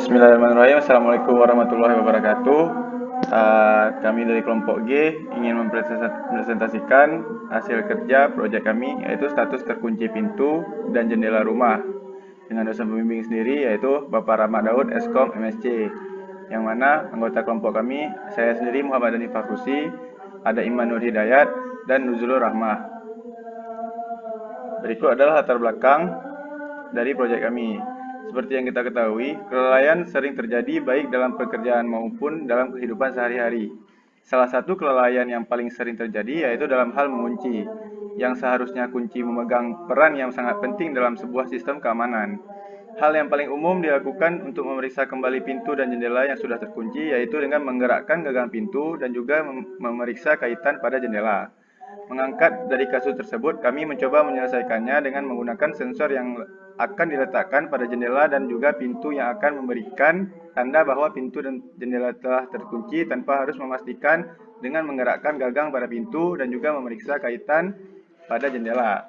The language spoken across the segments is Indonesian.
Bismillahirrahmanirrahim. Assalamualaikum warahmatullahi wabarakatuh. Kami dari kelompok G ingin mempresentasikan hasil kerja proyek kami, yaitu status terkunci pintu dan jendela rumah, dengan dosen pembimbing sendiri yaitu Bapak Rahmat Daud, Eskom MSc, yang mana anggota kelompok kami, saya sendiri Muhammad Dhani Fakrusi, ada Iman Nur Hidayat, dan Nuzulur Rahmah. Berikut adalah latar belakang dari proyek kami. Seperti yang kita ketahui, kelalaian sering terjadi baik dalam pekerjaan maupun dalam kehidupan sehari-hari. Salah satu kelalaian yang paling sering terjadi yaitu dalam hal mengunci, yang seharusnya kunci memegang peran yang sangat penting dalam sebuah sistem keamanan. Hal yang paling umum dilakukan untuk memeriksa kembali pintu dan jendela yang sudah terkunci yaitu dengan menggerakkan gagang pintu dan juga memeriksa kaitan pada jendela. Mengangkat dari kasus tersebut, kami mencoba menyelesaikannya dengan menggunakan sensor yang akan diletakkan pada jendela dan juga pintu yang akan memberikan tanda bahwa pintu dan jendela telah terkunci tanpa harus memastikan dengan menggerakkan gagang pada pintu dan juga memeriksa kaitan pada jendela.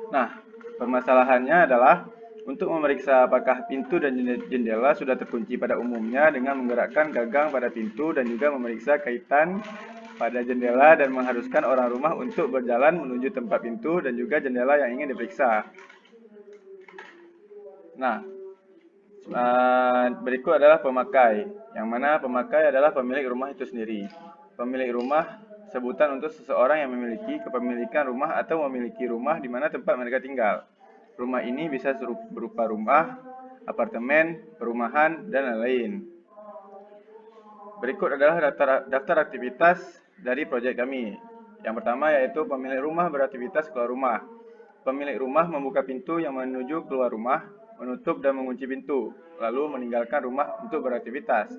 Nah, permasalahannya adalah untuk memeriksa apakah pintu dan jendela sudah terkunci pada umumnya dengan menggerakkan gagang pada pintu dan juga memeriksa kaitan pada jendela dan mengharuskan orang rumah untuk berjalan menuju tempat pintu dan juga jendela yang ingin diperiksa. Nah, berikut adalah pemakai, yang mana pemakai adalah pemilik rumah itu sendiri. Pemilik rumah sebutan untuk seseorang yang memiliki kepemilikan rumah atau memiliki rumah di mana tempat mereka tinggal. Rumah ini bisa berupa rumah, apartemen, perumahan, dan lain-lain. Berikut adalah daftar aktivitas dari proyek kami. Yang pertama yaitu pemilik rumah beraktivitas keluar rumah. Pemilik rumah membuka pintu yang menuju keluar rumah, menutup dan mengunci pintu, lalu meninggalkan rumah untuk beraktivitas.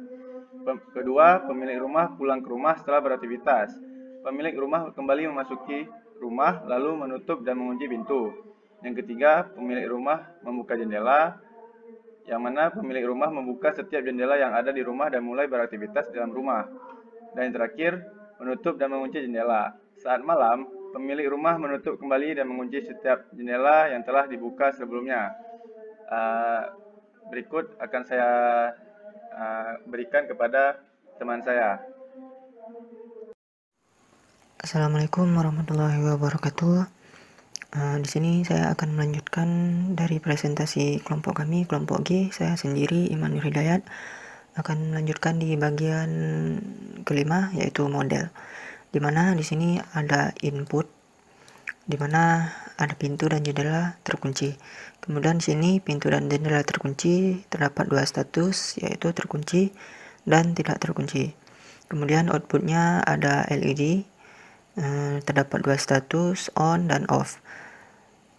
Kedua, pemilik rumah pulang ke rumah setelah beraktivitas. Pemilik rumah kembali memasuki rumah, lalu menutup dan mengunci pintu. Yang ketiga, pemilik rumah membuka jendela, yang mana pemilik rumah membuka setiap jendela yang ada di rumah dan mulai beraktivitas dalam rumah. Dan yang terakhir, menutup dan mengunci jendela. Saat malam, pemilik rumah menutup kembali dan mengunci setiap jendela yang telah dibuka sebelumnya. Berikut akan saya berikan kepada teman saya. Assalamualaikum warahmatullahi wabarakatuh. Di sini saya akan melanjutkan dari presentasi kelompok kami, kelompok G. Saya sendiri Iman Nur Hidayat akan melanjutkan di bagian kelima, yaitu model. Dimana di sini ada input, dimana ada pintu dan jendela terkunci. Kemudian di sini pintu dan jendela terkunci, terdapat dua status, yaitu terkunci dan tidak terkunci. Kemudian outputnya ada LED, terdapat dua status, on dan off.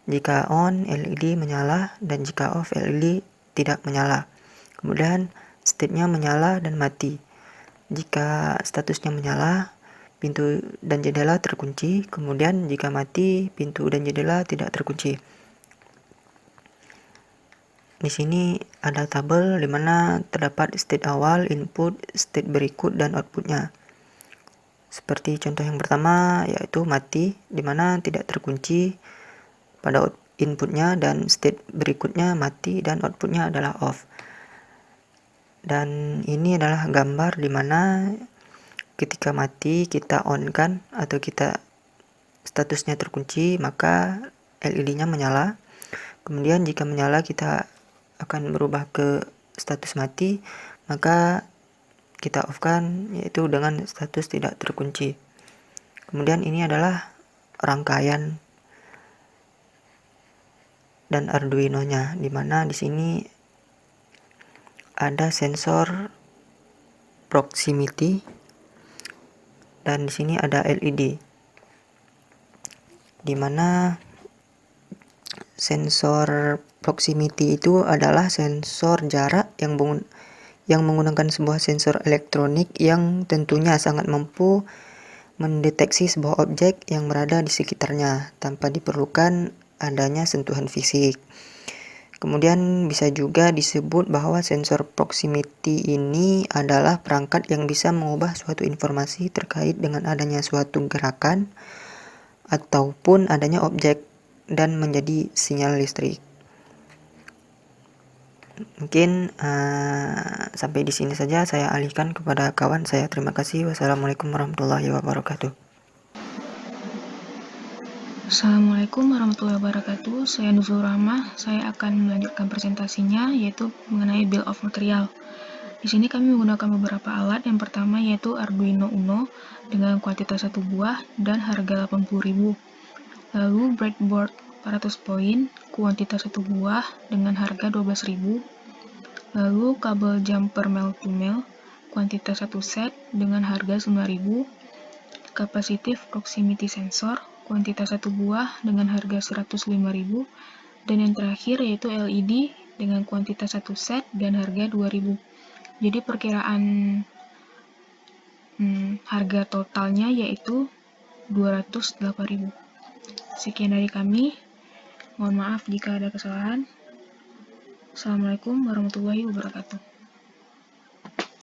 Jika on, LED menyala, dan jika off, LED tidak menyala. Kemudian state-nya menyala dan mati. Jika statusnya menyala, pintu dan jendela terkunci. Kemudian jika mati, pintu dan jendela tidak terkunci. Di sini ada tabel di mana terdapat state awal, input, state berikut, dan outputnya. Seperti contoh yang pertama yaitu mati, di mana tidak terkunci pada inputnya, dan state berikutnya mati dan outputnya adalah off. Dan ini adalah gambar di mana ketika mati kita on kan atau kita statusnya terkunci, maka LED-nya menyala. Kemudian jika menyala kita akan berubah ke status mati, maka kita off kan, yaitu dengan status tidak terkunci. Kemudian ini adalah rangkaian dan Arduino-nya, di mana di sini ada sensor proximity dan di sini ada LED, di mana sensor proximity itu adalah sensor jarak yang menggunakan sebuah sensor elektronik yang tentunya sangat mampu mendeteksi sebuah objek yang berada di sekitarnya tanpa diperlukan adanya sentuhan fisik. Kemudian bisa juga disebut bahwa sensor proximity ini adalah perangkat yang bisa mengubah suatu informasi terkait dengan adanya suatu gerakan ataupun adanya objek dan menjadi sinyal listrik. Mungkin sampai di sini saja saya alihkan kepada kawan saya. Terima kasih. Wassalamualaikum warahmatullahi wabarakatuh. Assalamualaikum warahmatullahi wabarakatuh. Saya Nuzul Rahmah. Saya akan melanjutkan presentasinya, yaitu mengenai bill of material. Di sini kami menggunakan beberapa alat. Yang pertama yaitu Arduino Uno dengan kuantitas 1 buah dan harga 80.000. Lalu breadboard 400 poin, kuantitas 1 buah dengan harga 12.000. Lalu kabel jumper male to male, kuantitas 1 set dengan harga 9.000. Kapasitif proximity sensor, kuantitas 1 buah dengan harga 105.000. Dan yang terakhir yaitu LED dengan kuantitas 1 set dan harga 2.000. Jadi perkiraan harga totalnya yaitu 208.000. Sekian dari kami. Mohon maaf jika ada kesalahan. Assalamualaikum warahmatullahi wabarakatuh.